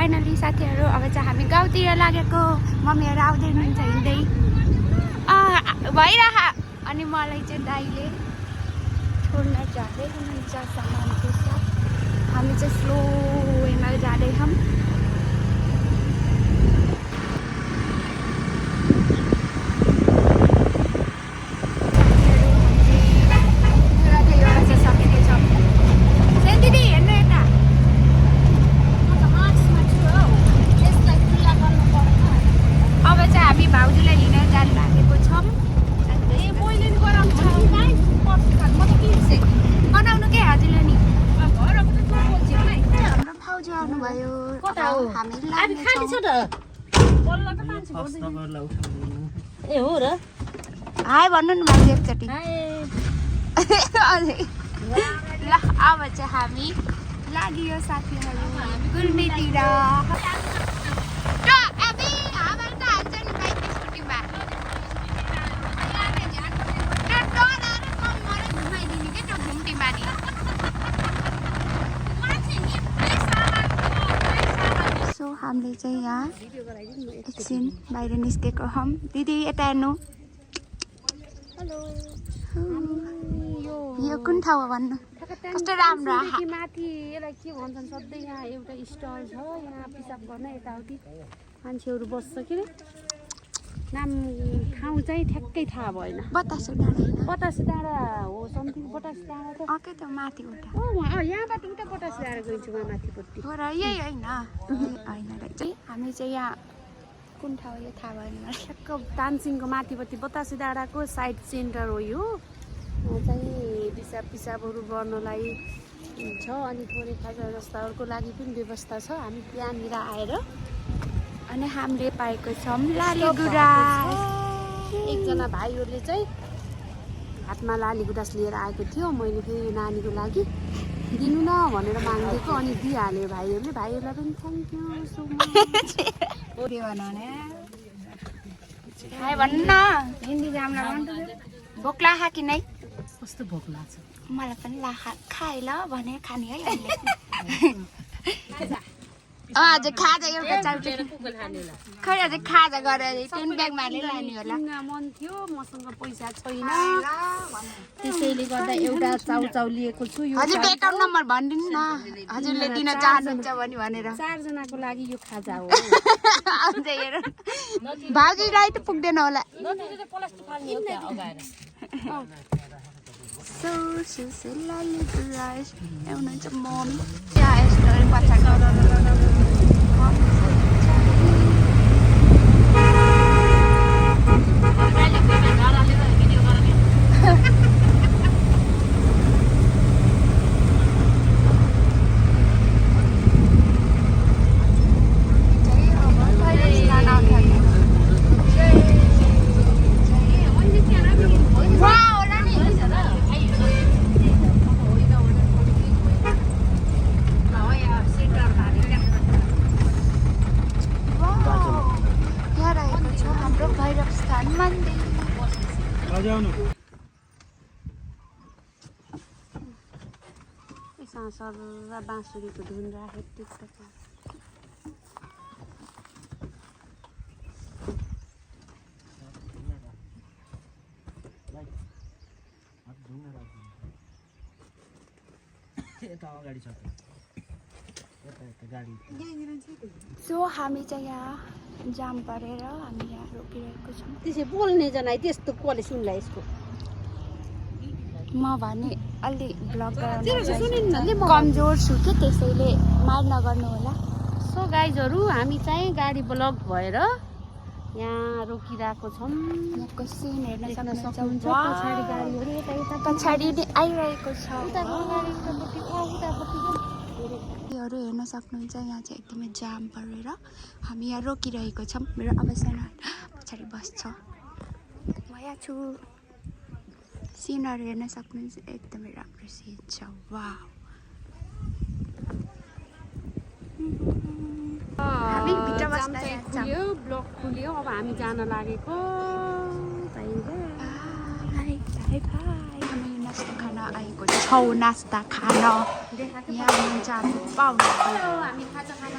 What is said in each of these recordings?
finally साथीहरू अब चाहिँ हामी गाउँतिर लागेको मम्मीहरू आउँदै हुनुहुन्छ हिँड्दै भइरह अनि मलाई चाहिँ दाइले छोड्न जाँदै हुनुहुन्छ सामानको साथ हामी चाहिँ स्लो वेमा जाँदैछौँ ए हो र हाय भन्नु न भाइ एकचोटि ल अब चाहिँ हामी लाग्यो साथीहरू गुल्मीतिर हामीले चाहिँ यहाँ एकछिन बाहिर निस्केको हौँ दिदी यता हेर्नु यो कुन ठाउँ हो भन्नु कस्तो राम्रो माथि यसलाई के भन्छन् सधैँ यहाँ एउटा स्टल छ यहाँ पिसाब गर्न यताउति मान्छेहरू बस्छ के अरे नाम ठाउँ चाहिँ ठ्याक्कै थाहा भएन बतासे डाँडा बतासे डाँडा हो समथिङ बतासे डाँडा त ओके त माथि उता यहाँबाट उता बतासे डाँडा गइन्छु म माथिपट्टि हो र यही होइन होइन रहेछ हामी चाहिँ यहाँ कुन ठाउँ यो थाहा भएन ठ्याक्क तानसिङको माथिपट्टि बतासे डाँडाको साइड सेन्टर हो यो चाहिँ पिसाबहरू गर्नलाई छ अनि थोरै खाजा जस्ताहरूको लागि पनि व्यवस्था छ हामी त्यहाँनिर आएर अनि हामीले पाएको छौँ लाली गुराँस एकजना भाइहरूले चाहिँ हातमा लाली गुराँस लिएर आएको थियो मैले फेरि यो नानीको लागि दिनु न भनेर मागिदिएको अनि दिइहाल्यो भाइहरूलाई पनि थ्याङ्क यू सो मच भन्नु न हिन्दी जाम्ला भोक लाग्छ कि नै कस्तो भोक लाग्छ मलाई पनि खाए ल भने खाने है आज खाजा एउटा खै आज खाजा गरेर टिन ब्यागमा हालेर लाने होला मन थियो मसँग पैसा छैन त्यसैले गर्दा एउटा चाउचाउ लिएको छु यो हजुर एकाउन्ट नम्बर भनिदिनु न हजुरले दिन चाहनुहुन्छ भनेर 4 जनाको लागि यो खाजा हो आउँछ हेर भाउजूलाई त पुग्दैन होला लाली गुराँस हुनुहुन्छ मम्मी चिया यस्तो पछाडि सर र बाँसुरीको धुन राखेको टिकटक सो हामी चाहिँ यहाँ जाम परेर हामी यहाँ रोकिरहेको छौँ त्यसै बोल्ने जना त्यस्तो कसले सुन्ला यसको म भने अलि ब्लग कमजोर छु कि त्यसैले मार नगर्नु होला सो गाइजहरू हामी चाहिँ गाडी ब्लक भएर यहाँ रोकिरहेको छौँ यहाँको सिन हेर्न सक्नुहुन्छ पछाडि गाडीहरू पछाडि आइरहेको छ योहरू हेर्न सक्नुहुन्छ यहाँ चाहिँ एकदमै जाम परेर हामी यहाँ रोकिरहेको छौँ मेरो अवसाना पछाडि बस्छ म यहाँ छु सिनहरू हेर्न सक्नुहुन्छ एकदमै राम्रो सिन छ वाउ हामी भित्र बस्न खुल्यो ब्लक खुल्यो अब हामी जान लागेको हामी नास्ता खान आएको छौँ नास्ता खान यहाँ हुन्छ हामी पाउनु हामी खाजा खान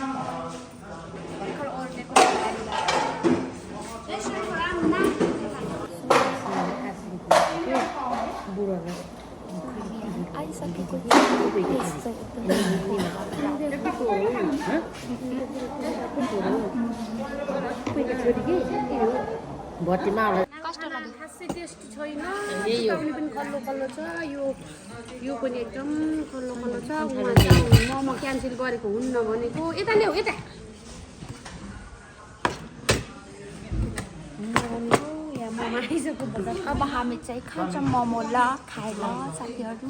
खाइसकेको कस्तो लाग्यो खासै टेस्टी छैन चिताउने पनि खल्लो खल्लो छ यो पनि एकदम खल्लो खल्लो छ उहाँ चाहिँ मोमो क्यान्सल गरेको हुन्न भनेको यता ल्याऊ यता अब हामी चाहिँ खान्छौँ मोमो ल खाएर साथीहरू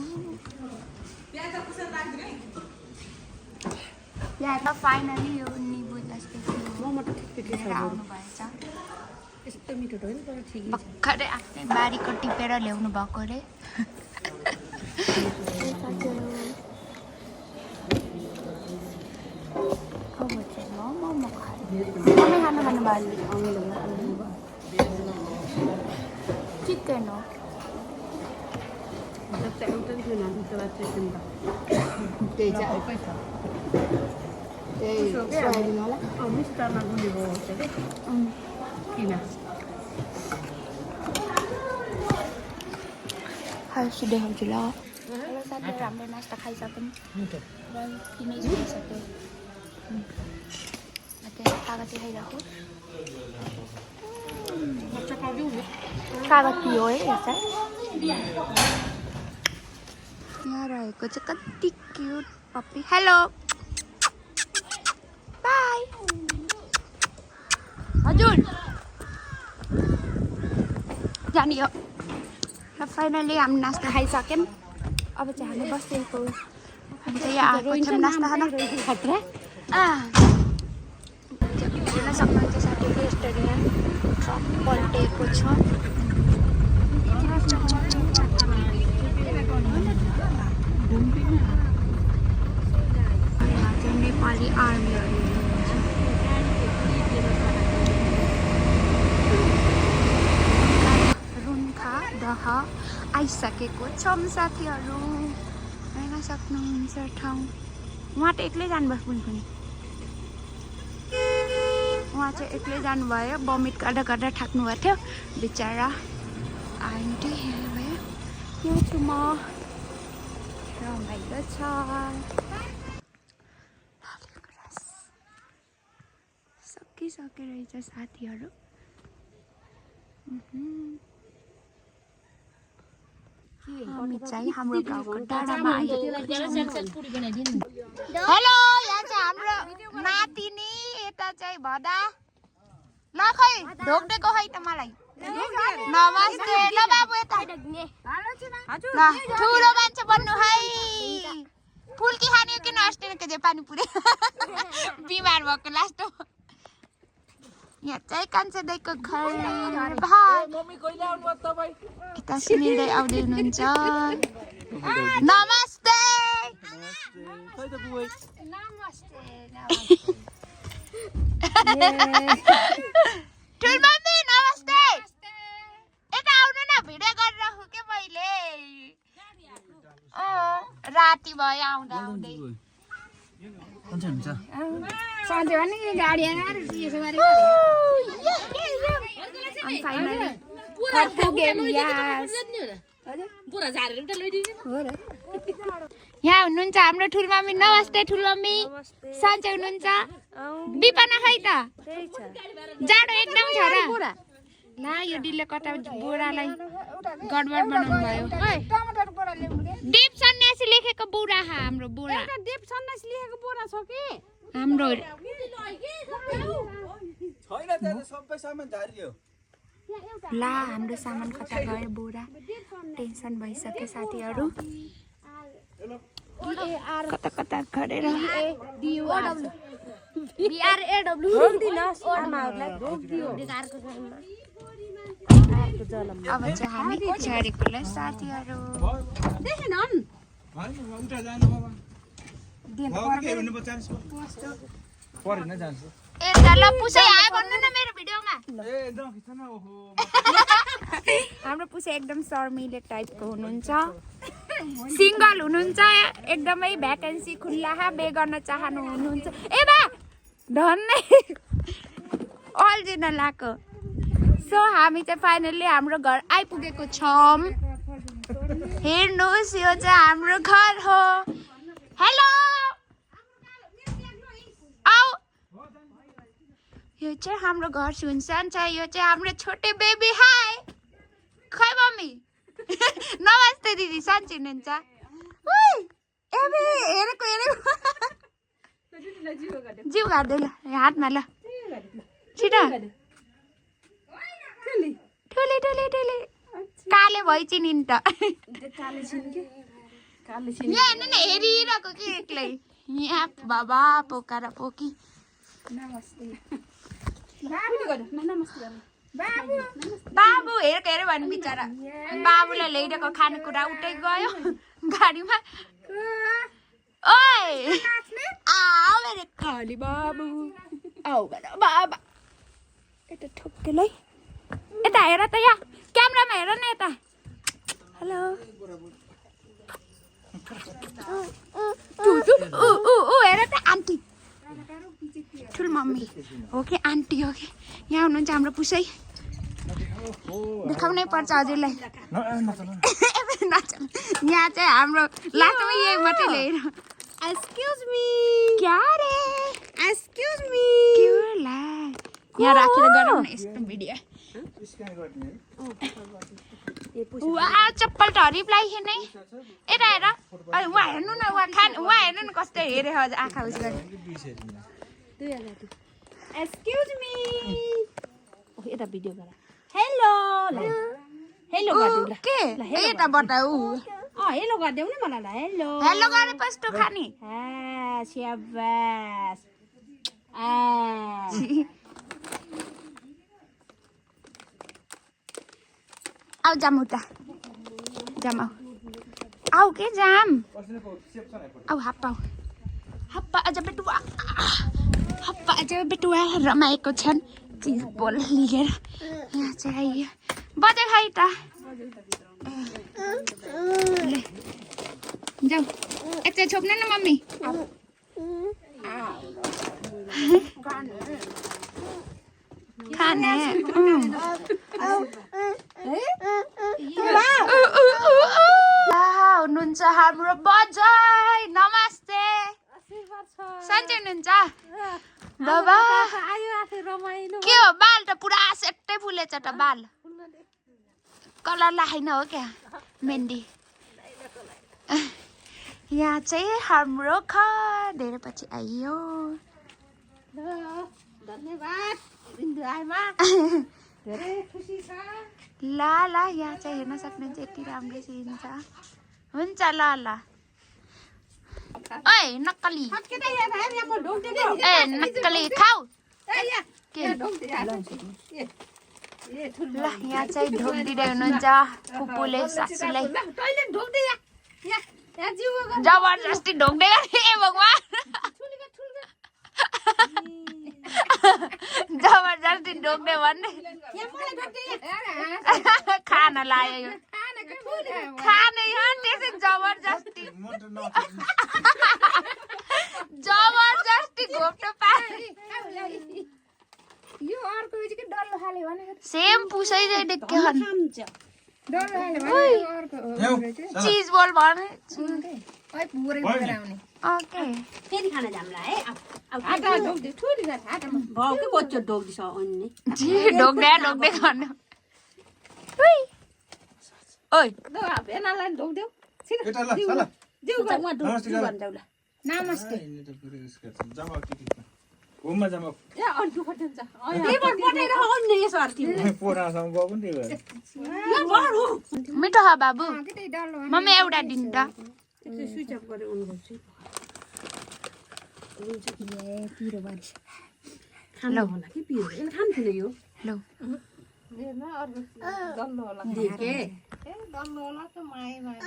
यहाँ फाइनली यो निबु जस्तै मोमो त ठिकै छ आउनु भएछ यस्तो मिठो त होइन तर ठिकै भर्खरै आफ्नै बारीको टिपेर ल्याउनु भएको अरे अब चाहिँ म मोमो खानु खानुभयो चिकन हो मिस्टरमा गुलेको किन खाइसु देखाउँछु ल हेलो साथीहरू हाम्रो नास्ता खाइसक्यौँ किनिसक्यो कागज चाहिँ खाइरहेको कागज पियो है हेर्छ यहाँ रहेको चाहिँ कति क्युट पप्पी हेलो बाई हजुर जाने हो र फाइनली हामी नास्ता खाइसक्यौँ अब चाहिँ हामी बसेको हामी चाहिँ यहाँ आएको छौँ नास्ता खान खतरा हेर्न सक्नुहुन्छ साथीहरू रेस्टुरेन्ट ट्रक पल्टेको छ नेपाली आर्मीहरू रुन्खा दह आइसकेको छौँ साथीहरू हेर्न सक्नुहुन्छ ठाउँ उहाँ त एक्लै जानुभयो पनि उहाँ चाहिँ एक्लै जानुभयो बमिट गर्दा गर्दा थाक्नु भएको थियो बिचरा आन्टी यहाँ भयो यो छु म रमाइलो छ सकिसके रहेछ साथीहरू हामी चाहिँ हाम्रो गाउँको डाँडामा आइपुगेको हेलो यहाँ चाहिँ हाम्रो नातिनी यता चाहिँ भदा ल खै ढोक्डेको खै त मलाई नमस्ते ल बाबु यता ल ठुलो मान्छे बन्नु है फुल्की खाने कि नअस्टेको चाहिँ पानी पुरे बिमार भएको लास्ट यहाँ चाहिँ कान्छा दाइको घर यता सुनिँदै आउँदै हुनुहुन्छ नमस्ते ठुलमम्मी नमस्ते यता आउनु न भिडियो गरिराखु के मैले राति भयो आउँदा आउँदै सन्चै भने गाडी यहाँ हुनुहुन्छ हाम्रो ठुलमम्मी नमस्ते ठुलमम्मी सन्चै हुनुहुन्छ बिपना खै त जाडो एकदम छ र ला यो डिलले कता बोरालाई गडबड बनाउनु भयो दीप सन्यासी लेखेको बोरा हाम्रो बोरा दीप सन्यासी लेखेको बोरा छ कि हाम्रो ला हाम्रो सामान कता गयो बोरा टेन्सन भइसक्यो साथीहरू कता कता गरेर अब चाहिँ हामी झरेको ल साथीहरू हाम्रो पुसै एकदम शर्मिले टाइपको हुनुहुन्छ सिङ्गल हुनुहुन्छ एकदमै भ्याकेन्सी खुल्ला बे गर्न चाहनु हुनुहुन्छ ए बा धन्नै अल्झिन लाको सो हामी चाहिँ फाइनल्ली हाम्रो घर आइपुगेको छौँ हेर्नुहोस् यो चाहिँ हाम्रो घर हो हेलो आऊ यो चाहिँ हाम्रो घर सुनसान छ यो चाहिँ हाम्रो छोटे बेबी हाय खै मम्मी नमस्ते दिदी सन्चै हुनुहुन्छ जिउ काट्दै ल हातमा ल छिटो ठुले ठुले ठुले काले भइचिन् नि त यहाँ हेर्नु न हेरिरहेको कि एक्लै यहाँ बाबा पोका र पोकी बाबु हेरेको हेऱ्यो भने बिचरा बाबुलाई ल्याइरहेको खानेकुरा उठै गयो गाडीमा ओइ आऊ मेरो खाली बाबु आऊ मेरो बाबा यता ठोक्केलै यता हेर त यहाँ क्यामेरामा हेर न यता हेलो हेर त आन्टी ठुल मम्मी हो कि आन्टी हो कि यहाँ हुनुहुन्छ हाम्रो पुसै देखाउनै पर्छ हजुरलाई यहाँ चाहिँ हाम्रो लास्टमा यही मात्रै ल्याएर एक्सक्युज मी क्या रे एक्सक्युज मी यहाँ राखेर गरौँ न यस्तो भिडियो वाह चप्पल त रिप्लाई नै यता हेर उहाँ हेर्नु न उहाँ हेर्नु न कस्तो हेरे हजुर आँखा उस गरे एक्सक्युज मी यता भिडियो गर हेलो हेलो गरिदेऊ ल के यताबाट ऊ हेलो गरिदेऊ न मलाई ल हेलो हेलो गरेपछि त खाने स्याबास आऊ जाम उता जाम आऊ के जाम आऊ हप्पा हप्पा अझ बेटुवा हप्पा अझ बेटुवा रमाएको छन् चिज बोल लिएर यहाँ चाहिँ आइयो बजे खाइ त जाऊ यता छोप्नु न मम्मी खाने हुनुहुन्छ हाम्रो बजाइ नमस्ते सन्चै हुनुहुन्छ बाबा के हो बाल त पुरा सेट्टै फुलेछ त बाल कलर लाइन हो क्या मेहन्दी यहाँ चाहिँ हाम्रो घर धेरै पछि आइयो धन्यवाद ला ला यहाँ चाहिँ हेर्न सक्नुहुन्छ यति राम्रो सिन छ हुन्छ ल ल ओइ नक्कली ए नक्कली खाऊ ल यहाँ चाहिँ ढोक दिँदै हुनुहुन्छ फुपूले सासूलाई जबरजस्ती ढोक्दै गरे ए भगवान जबरजस्ती ढोक्दै भन्ने खान लाग्यो खाने हो त्यसै जबरजस्ती जबरजस्ती घोप्टो पाए यो अर्को चाहिँ के डल्लो खाले भने सेम पुसै देख्यो हन डल्लो खाले भने अर्को चीज बोल भने ओइ पुरै बोकेर आउने ओके फेरि खाना जामला है आटा ढोक दे ठुली गा आटामा भाउकै बच्चा ढोक दिस अन्ने जी ढोक्दै गर्नु ओइ ओइ दो भेनालाई ढोक देऊ छिटो ल जिउ गा म ढोक दिउ भन्दै ल नमस्ते जमा घुममा जमा ए अन्टु खट्न्छ के पठाइरा अन्ने यसो अर्ति पोरासँग गयो पनि त्यही भएर मिठो ह बाबु मम्मी एउटा दिन त स्विच अफ गरे अन गर्छु पिरो बारी खानु होला कि पिरो ए खान्थिन यो ल हेर्न अर्को डल्लो होला देखे ए डल्लो होला त माइ माइ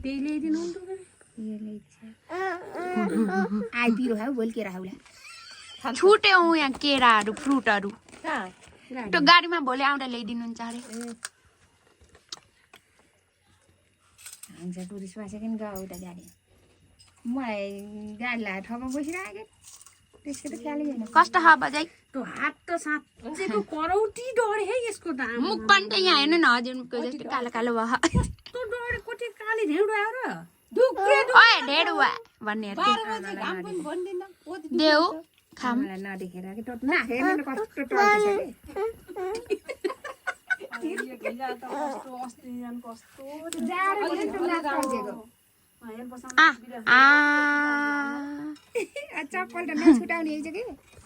त्यही ल्याइदिनु नि त यो ल्याइछ आइ पिरो खाऊ बोल के राहुला छुट्यो यहाँ केराहरू फ्रुटहरू त्यो गाडीमा भोलि आउँदा ल्याइदिनुहुन्छ अरे हुन्छ टुरिस्ट बसेको नि गयो उता गाडी मलाई गाडी लगाएर ठगमा बसिरहेको त्यसको त ख्यालै छैन कस्तो ह बजाइ त्यो हात त साँच्चैको करौटी डढे है यसको त मुख पनि त यहाँ हेर्नु न हजुरको जस्तो कालो कालो भयो ओए ढेडुवा भन्ने देऊ खाम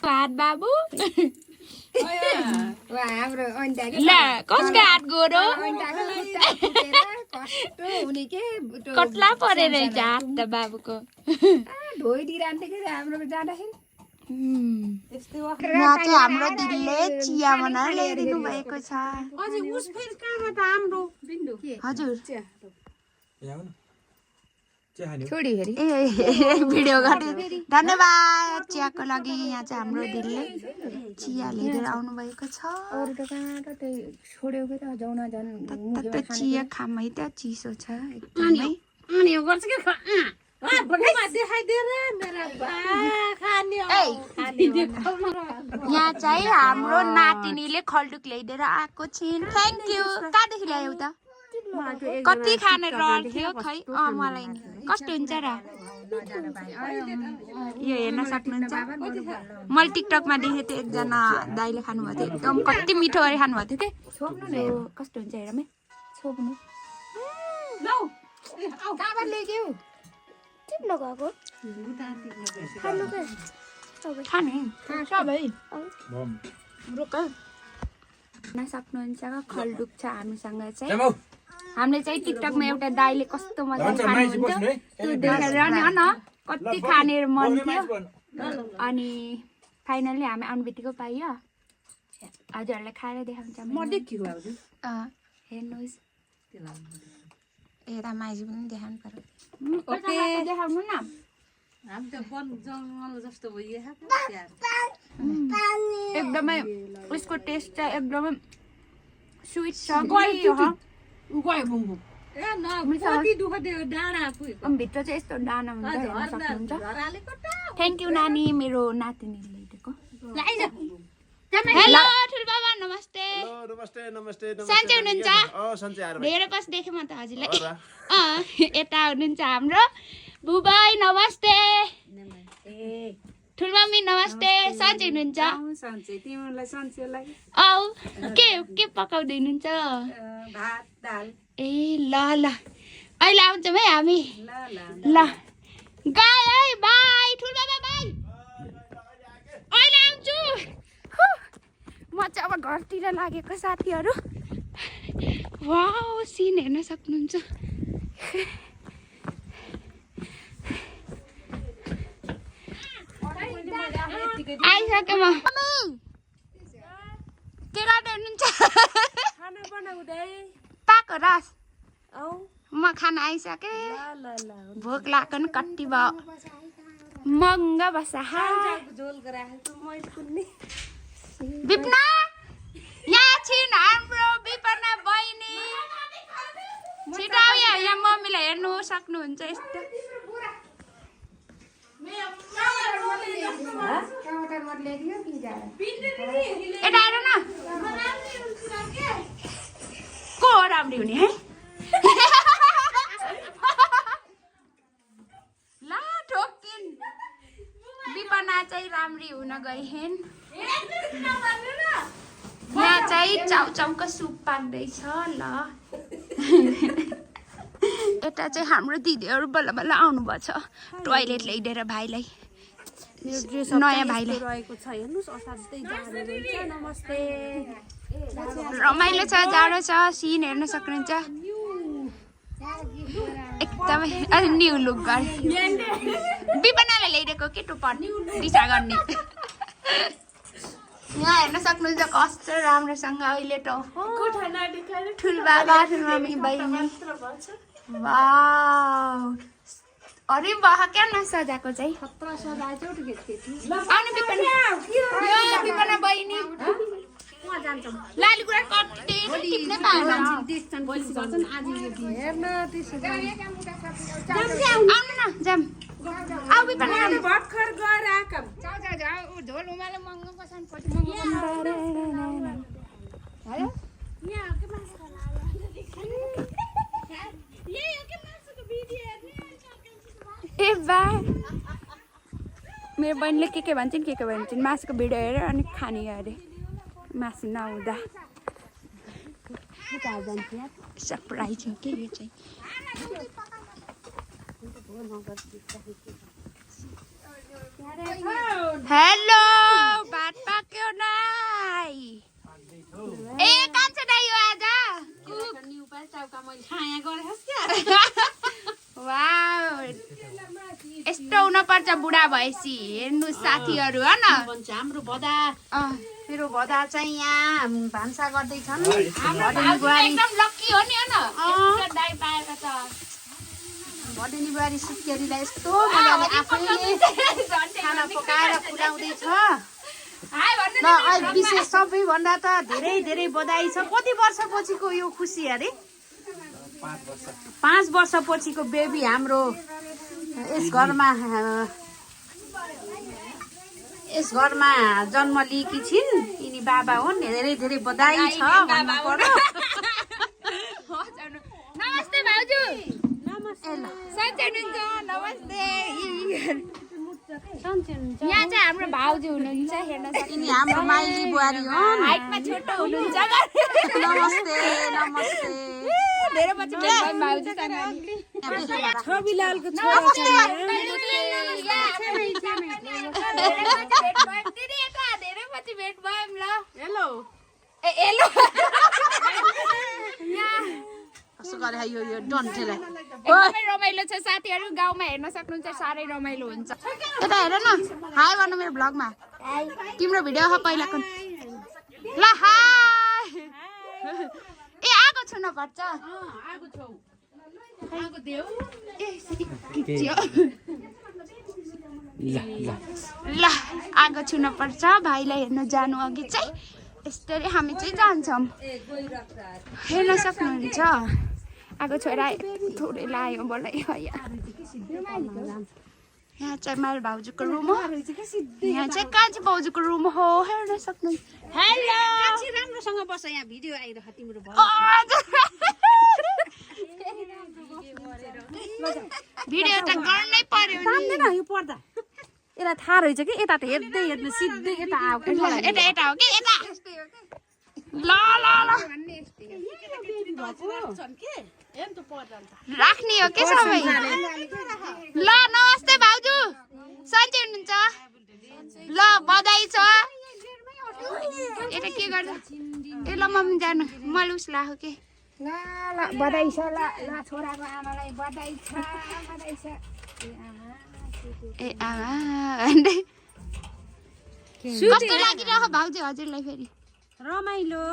हात बाबु ल कसको हात गोरो कट्ला परेर हात त बाबुको यहाँ चाहिँ हाम्रो दिदीले चिया बनाएर ल्याइदिनु भएको छ हजुर छोडी फेरि भिडियो गर्दै धन्यवाद चियाको लागि यहाँ चाहिँ हाम्रो दिदीले चिया लिएर आउनु भएको छ चिया खाम है त चिसो छ एकदमै यहाँ चाहिँ हाम्रो नातिनीले खल्डुक ल्याइदिएर आएको छिन् थ्याङ्क यू कहाँदेखि ल्यायौ त कति खाने रहर थियो खै मलाई नि कस्तो हुन्छ र यो हेर्न सक्नुहुन्छ मैले टिकटकमा देखेको थिएँ एकजना दाइले खानुभएको थियो एकदम कति मिठो गरी खानुभएको थियो कि कस्तो हुन्छ हेरमै छोप्नु सक्नुहुन्छ खल्डुक छ हामीसँग चाहिँ हामीले चाहिँ टिकटकमा एउटा दाइले कस्तो मजाले खानुहुन्छ त्यो देखेर न कति खाने मन थियो अनि फाइनली हामी आउने बित्तिकै पाइयो हजुरहरूलाई खाएर देखाउँछ हेर्नुहोस् यता माइजी पनि देखाउनु पर्यो देखाउनु न एकदमै उसको टेस्ट चाहिँ एकदमै स्विट छ भित्र चाहिँ यस्तो डाँडा हुन्छ हेर्न सक्नुहुन्छ थ्याङ्क यू नानी मेरो नातिनीले ल्याइदिएको हेलो ठुलबाबा नमस्ते सन्चै हुनुहुन्छ धेरै पछि देखेँ म त हजुरलाई यता हुनुहुन्छ हाम्रो बुबाई नमस्ते ठुलमम्मी नमस्ते सन्चै हुनुहुन्छ के पकाउँदै हुनुहुन्छ ए ल ल अहिले आउँछौँ है हामी ल गए है बाई ठुलबाबा बाई अहिले आउँछु म चाहिँ अब घरतिर लागेको साथीहरू वाउ सिन हेर्न सक्नुहुन्छ आइसके म के गर्दै हुनुहुन्छ पाको रस म खाना आइसके भोक लाग्यो नि कति भयो महँगा बसा विपना यहाँ छिन् हाम्रो विपना बहिनी छिटो यहाँ मम्मीलाई हेर्नु सक्नुहुन्छ यस्तो यता हेर न को हो राम्री हुने है ल ठोकिन् विपना चाहिँ राम्री हुन गइन् यहाँ चाहिँ चाउचाउको सुप पाक्दैछ ल यता चाहिँ हाम्रो दिदीहरू बल्ल बल्ल आउनुभएको छ टोयलेट ल्याइदिएर भाइलाई नयाँ भाइलाई रमाइलो छ जाडो छ सिन हेर्न सक्नुहुन्छ एकदमै न्यु लुक गरे विपनालाई ल्याइदिएको केटो पर्ने दिशा गर्ने यहाँ हेर्न सक्नुहुन्छ कस्तो राम्रोसँग अहिले त ठुलबाबा ठुलमम्मी बहिनी वाउ अरे वाह क्या न सजाको चाहिँ आउनु विपना बहिनी लालीगुडा कति टिप्नै पाएन आउनु न जाम आउ विपना भर्खर गएर आकम झोल उमाले महँगो पसन पछि अरे वाह मेरो बहिनीले के भन्छन् मासुको भिडियो हेरेर अनि खाने अरे मासु नहुँदा सरप्राइज हो के यो चाहिँ हेलो भात पाक्यो नाइ ए कान्छ दाइ यो आज वाउ यस्तो हुनुपर्छ बुढा भएपछि हेर्नु साथीहरू हो न हाम्रो बदा मेरो बदा चाहिँ यहाँ भान्सा गर्दैछन् एकदम लक्की हो नि हो न दाइ पाएर त भदैनी बुहारी सुत्केरीलाई यस्तो मजाले आफैले खाना पकाएर खुवाउँदैछ ल अहिले विशेष सबैभन्दा त धेरै धेरै बधाई छ कति वर्षपछिको यो खुसी अरे 5 वर्षपछिको बेबी हाम्रो यस घरमा जन्म लिएकी छिन् यिनी बाबा हुन् धेरै धेरै बधाई छ भन्नु पर्यो नमस्ते भाउजू नमस्ते यहाँ चाहिँ हाम्रो भाउजू हुनुहुन्छ हेर्न यिनी हाम्रो माइली बुहारी हुन् हाइटमा छोटो हुनुहुन्छ नमस्ते नमस्ते धेरै पछि भाउजू छविलालको धेरै पछि भेट भयौँ ल हेलो ए हेलो कसो गरे यो डन्टेलाई एकदमै रमाइलो छ साथीहरू गाउँमा हेर्न सक्नुहुन्छ साह्रै रमाइलो हुन्छ यता हेर न हाई भन्नु मेरो ब्लगमा तिम्रो भिडियो हो पहिलाको ल हाई ए आगो छुन पर्छ ल आगो छुन पर्छ भाइलाई हेर्न जानु अघि चाहिँ यस्तरी हामी चाहिँ जान्छौँ हेर्न सक्नुहुन्छ आगो छोरा थोरै लायो मलाई यहाँ चाहिँ मेरो भाउजूको रुम हो यहाँ चाहिँ कान्छी भाउजूको रुम हो हेर्न सक्नुहुन्छ हेलो राम्रोसँग बस यहाँ भिडियो आइरह तिम्रो भिडियो त गर्नै पर्यो नि यो पर्दा यसलाई थाहा रहेछ कि यता त हेर्दै हेर्नु सिधै यता आऊ यता हो कि यता ल राख्ने हो के सबै ल नमस्ते भाउजू सन्चै हुनुहुन्छ ल बधाई छ यता के गर्छ ए ल मम्मी जानु मैले उस लाहो के ल बधाई छ ल छोराको आमालाई बधाई छ ए आमा कस्तो लागिरह भाउजू हजुरलाई फेरि रमाइलो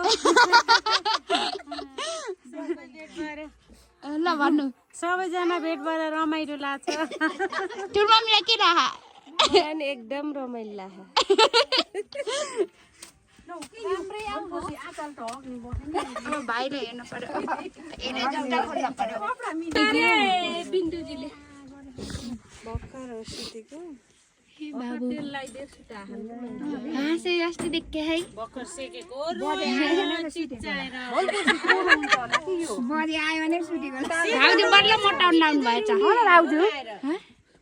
ल भन्नु सबैजना भेट भएर रमाइलो लाग्छ ठुल्मम्मीलाई के राखा एकदम रमाइलो लाग्छ भाइले हेर्नु पर्यो हाँसे जस्तो देखे है भाउजू बल्ल मोटाउनु लाउनु भएछ भाउजू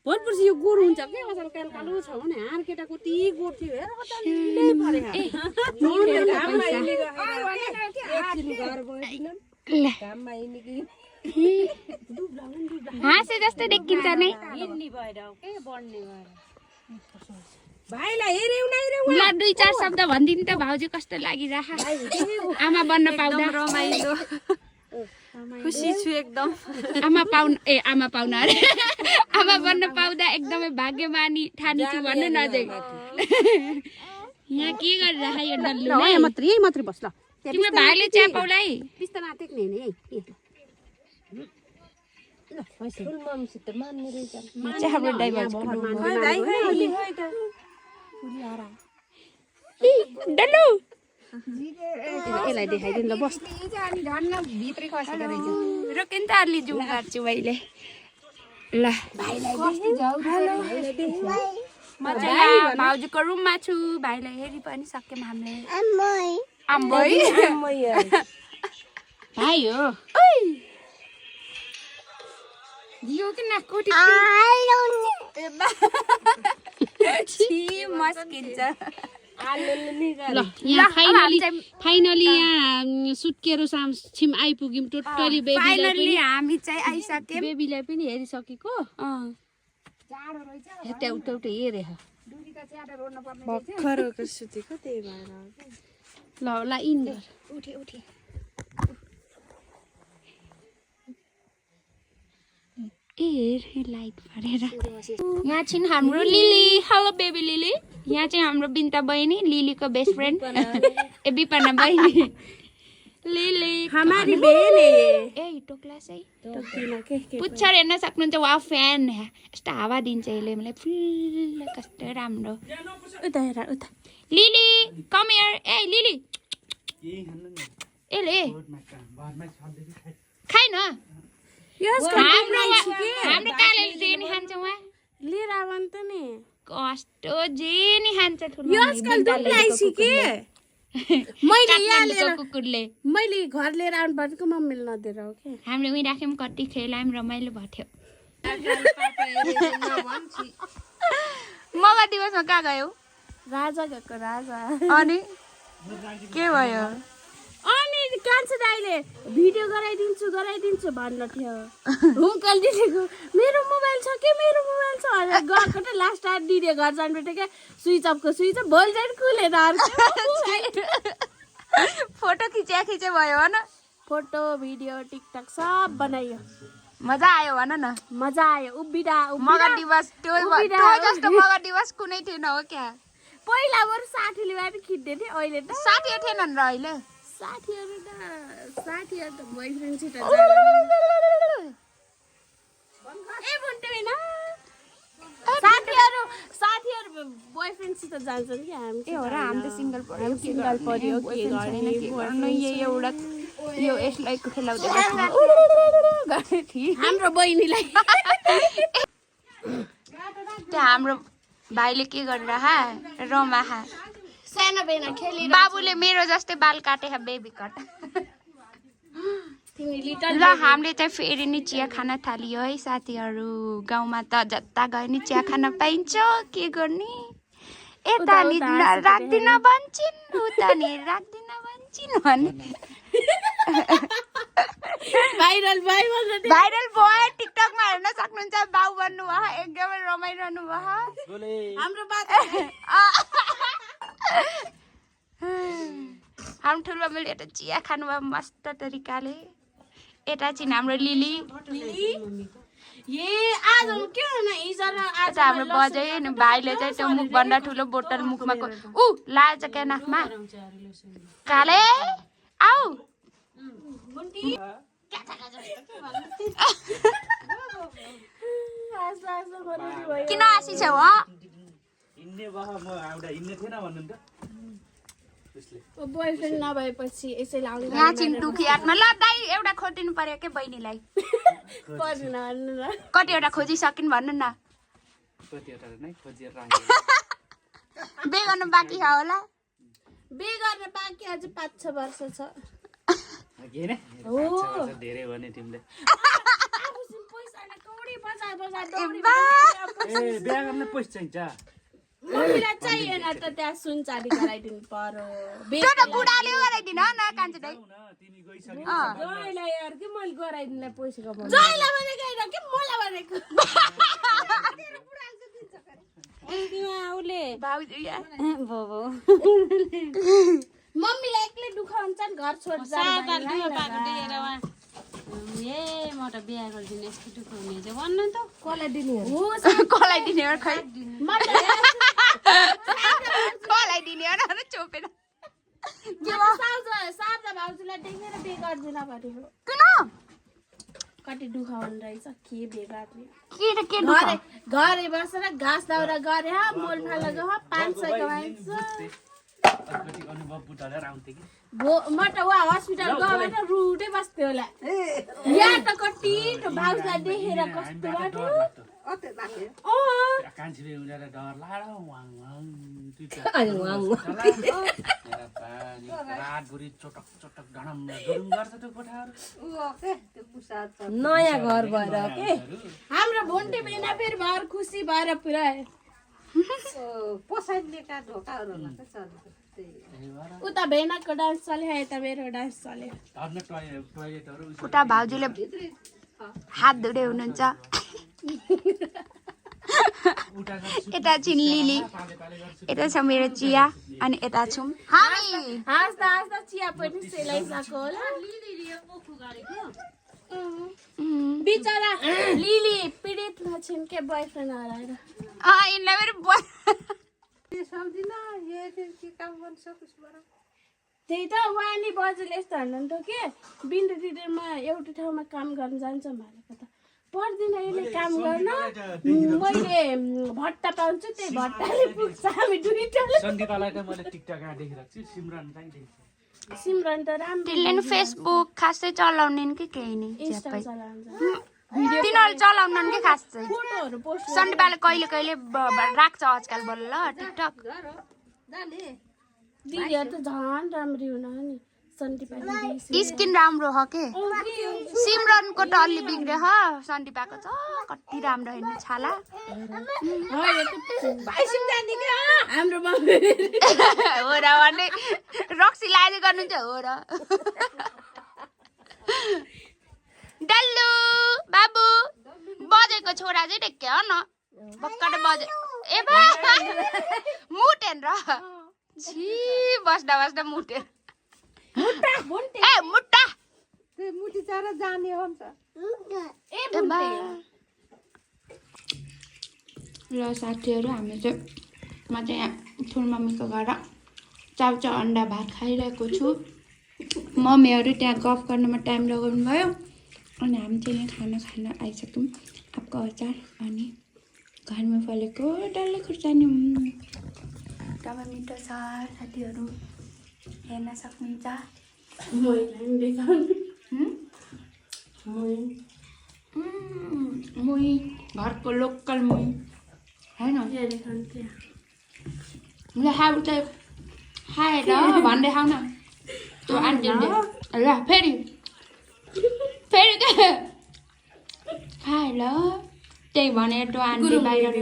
भोलिपर्सि यो गोरु हुन्छ के असल कालो कालो छ भने हार केटाको ती गोर थियो हाँसे जस्तो देखिन्छ नै भाइलाई हेर्यौ न ल 2-4 शब्द भनिदिनु त भाउजू कस्तो लागिरह आमा बन्न पाउँदा रमाइलो खुसी छु एकदम आमा पाउन अरे आमा बन्न पाउँदा एकदमै भाग्यमानी ठानी छु भन्नु नजाई यहाँ के गरिरह यो डल्लु यही मात्रै बस ल तिम्रो भाइले च्यापाउलाई पिस्ता नातेक्ने नि हाम्रो ड्राइभर डल्लु यसलाई देखाइदिनु ल बस रोकिन त अलि जुम गर्छु मैले ल म चाहिँ भाउजूको रुममा छु भाइलाई हेरि पनि सक्यौँ हामीले भाइ हो यो कि ना कोटी मस्किन्छ ल यहाँ फाइनली यहाँ सुत्केरो छेम आइपुग्यौँ टोटली फाइनली हामी चाहिँ आइसक्यौँ बेबीलाई पनि हेरिसकेको हेटे उठे हेरे भर्खर सुतेको त्यही भएर ल ल इन गर उठे लाइट गरेर यहाँ चाहिँ हाम्रो लिली हेलो बेबी लिली यहाँ चाहिँ हाम्रो बिन्ता बहिनी लिलीको बेस्ट फ्रेन्ड ए बिपना बहिनी लिली हमारी बहन है ए टोक्ला चाहिँ पुच्छर हेर्न सक्नुहुन्छ वा फ्यान यस्तो हावा दिन्छ यसले मलाई फुल कस्तो राम्रो उता हेर उता lily come here A lily एले खाइ न हाम्रो काले जे नि खान्छ उहाँ लिएर आवन त नि कस्तो जे नि खान्छ ठुलो आजकल दुध ल्याइछि के मैले यहाँ लिएर कुकुरले मैले घर लिएर आउनु पर्छ मम्मीले नदिएर हो के हामीले उही राख्यौँ कति खेलायौँ रमाइलो भयो मगर दिवसमा कहाँ गयौ राजा गएको राजा अनि के भयो अनि कान्छो दाइले भिडियो गराइदिन्छु भन्न थियो हुङ्कल दिदीको मेरो मोबाइल छ भनेर गएको त लास्ट आवर दिदी घर जानु बित्तिकै स्विच अफ भोलि चाहिँ खुलेर फोटो खिचे भयो भन फोटो भिडियो टिकटक सब बनाइयो मजा आयो भन न मजा आयो उभिदा मगर दिवस त्यो जस्तो मगर दिवस कुनै थिएन हो क्या पहिला बरु साथीले भएर खिच्दै थिए अहिले त साथीहरू थिएनन् र अहिले साथीहरू त बोयफ्रेन्डसित साथीहरू बोयफ्रेन्डसित जान्छन् कि हामी ए हो र हामी त सिंगल पर्यो सिंगल पर्यो के गर्ने एउटा यो यसलाई खेलाउँदै हाम्रो बहिनीलाई त्यहाँ हाम्रो भाइले के गरिरहा रमाहा सानो बेना खेली बाबुले मेरो जस्तै बाल काटे बेबी कट ल हामीले चाहिँ फेरि नि चिया खान थालियो है साथीहरू गाउँमा त जता गए नि चिया खान पाइन्छ के गर्ने यता नि राख्दिन भन्छन् उता नि राख्दिन भन्छन् भन्ने भाइरल भयो टिकटकमा हेर्न सक्नुहुन्छ बाउ बन्नु भयो एकदमै रमाइरहनु भयो हाम्रो हाम्रो ठुलो मैले एउटा चिया खानुभयो मस्त तरिकाले यता चाहिँ हाम्रो लिली हाम्रो बजै भाइले चाहिँ त्यो मुखभन्दा ठुलो बोतल मुखमा लाएछ क्या नाकमा काले आऊ किन आसी छौ बोयफ्रेन्ड नभएपछि यसैले आउनु यहाँ चाहिँ दुखी आत्मा ल दाइ एउटा खोजिदिनु पर्यो के बहिनीलाई कतिवटा खोजिसकिन् भन्नु न बे गर्नु बाँकी छ होला बे गर्न बाँकी अझ 5-6 वर्ष छ धेरै भने तिमीले बिहा गर्न पैसा चाहिन्छ मम्मीलाई चाहिएन त त्यहाँ सुन चाँदी गराइदिनु पर्यो बुढाले गराइदिन न कान्छे दाइ जयलाई यार के मैले गराइदिनलाई पैसा कमाउनु जयलाई भनेको हैन के मलाई भनेको उसले मम्मीलाई एक्लै दुःख हुन्छन् घर छोड म त बिहा गरिदिनु यस्तो दुःख हुने चाहिँ भन्नु त कसलाई दिने हो खै कसलाई दिने हो र चोपेर शारदा भाउजूलाई देखेर बे गर्दिन भनेको किन कति दुःख हुने रहेछ के बे गर्ने के घरे बसेर घाँस दाउरा गरे मोलफाला गयो 500 कमाइन्छ म त उहाँ हस्पिटल गयो भने रुटै बस्थ्यो होला यहाँ त कति भाउजूलाई देखेर कस्तो रातभरि चटक चटक डडम डडुम गर्छ त्यो कोठाहरू नयाँ घर भएर के हाम्रो भोन्टे बेना फेरि भएर खुसी भएर पुरा उता भेनाको डान्स चल्यो यता मेरो डान्स चल्यो टोयलेटहरू उता भाउजूले हात धुँदै हुनुहुन्छ यता छिन् लिली यता छ मेरो चिया अनि यता छौँ हामी हाँस्दा हाँस्दा चिया पनि सेलाइसक्यो होला बिचरा लिली पीडितमा छिन् के बोयफ्रेन्ड हराएर यिनलाई मेरो त्यही त वानी बजेले यस्तो भन्नुहुन्थ्यो के बिन्दु दिदीमा एउटै ठाउँमा काम गर्न जान्छ भनेको त पर्दैन यसले काम गर्न मैले भट्टा पाउँछु त्यही भट्टाले पुग्छ हामी दुईटाले सन्दीपालाई त मैले टिकटकमा देखिरहेको छु सिमरन चाहिँ देखिरहेको सिमरन त राम्रो त्यसले नि फेसबुक खासै चलाउने कि केही नि इन्स्टा चलाउँछ तिनीहरू चलाउनन् कि खास चाहिँ फोटोहरू पोस्ट सन्डेपाले कहिले कहिले राख्छ आजकल बल्ल टिकटक दिदीहरू त झन् राम्री हुन नि सन्टिपा स्किन राम्रो हो के सिमरनको त अलि बिग्रे ह सन्डिपाको छ कति राम्रो हेर्नु छाला हाम्रो हो र भने रक्सी लाजे गर्नुहुन्छ हो र डल्लु बाबु बजेको छोरा चाहिँ ढेक्के हो न भक्कट बजे ए बा मुटेन र छि बस्दा बस्दा मुटेन ए मुट्टा मुटी चारा जाने हो नि त ल साथीहरू हामी चाहिँ म चाहिँ यहाँ ठुलो मम्मीको घर चाउचाउ अन्डा भात खाइरहेको छु मम्मीहरू त्यहाँ गफ गर्नुमा टाइम लगाउनु भयो अनि हामी चाहिँ यहाँ खाना खान आइसक्यौँ आँपको अचार अनि घरमा फलेको डल्ले खुर्सानी एकदमै मिठो छ साथीहरू हेर्न सक्नुहुन्छ मुही घरको लोकल मुही होइन खाऊ चाहिँ खाएर भन्दै खाऊ न त्यो आन्टीले ल फेरि फेरि के खाएर त्यही भने त्यो आन्टी बाहिर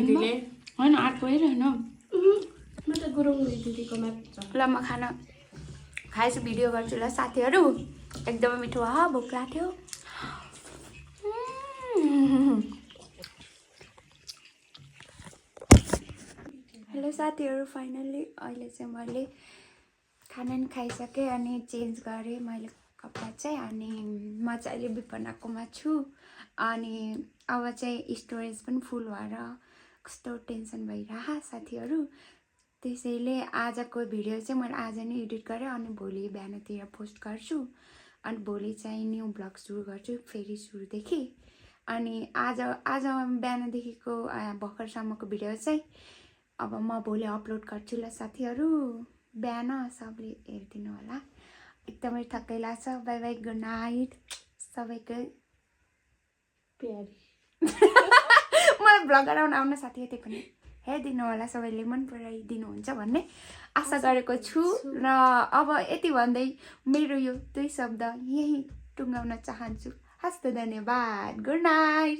होइन अर्को हेरेन म त गुरुङ दिदीकोमा ल म खाना खाएछु भिडियो गर्छु ल साथीहरू एकदमै मिठो हो भोक लाग्थ्यो हेलो साथीहरू फाइनल्ली अहिले चाहिँ मैले खाना नि खाइसकेँ अनि चेन्ज गरेँ मैले कपडा चाहिँ अनि म चाहिँ अहिले विपन्नाकोमा छु अनि अब चाहिँ स्टोरेज पनि फुल भएर कस्तो टेन्सन भइरह साथीहरू त्यसैले आजको भिडियो चाहिँ मैले आज नै एडिट गरेँ अनि भोलि बिहानतिर पोस्ट गर्छु अनि भोलि चाहिँ न्यू ब्लग सुरु गर्छु फेरि सुरुदेखि अनि आज बिहानदेखिको भर्खरसम्मको भिडियो चाहिँ अब म भोलि अपलोड गर्छु ल साथीहरू बिहान सबले हेरिदिनु होला एकदमै थक्कै लाग्छ बाई बाई गुड नाइट सबैको प्यारी मलाई भ्लग गराउन आउन साथी त्यही पनि हेरिदिनु होला सबैले मन पराइदिनुहुन्छ भन्ने आशा गरेको छु र अब यति भन्दै मेरो यो 2 शब्द यही टुङ्गाउन चाहन्छु हस्त धन्यवाद गुड नाइट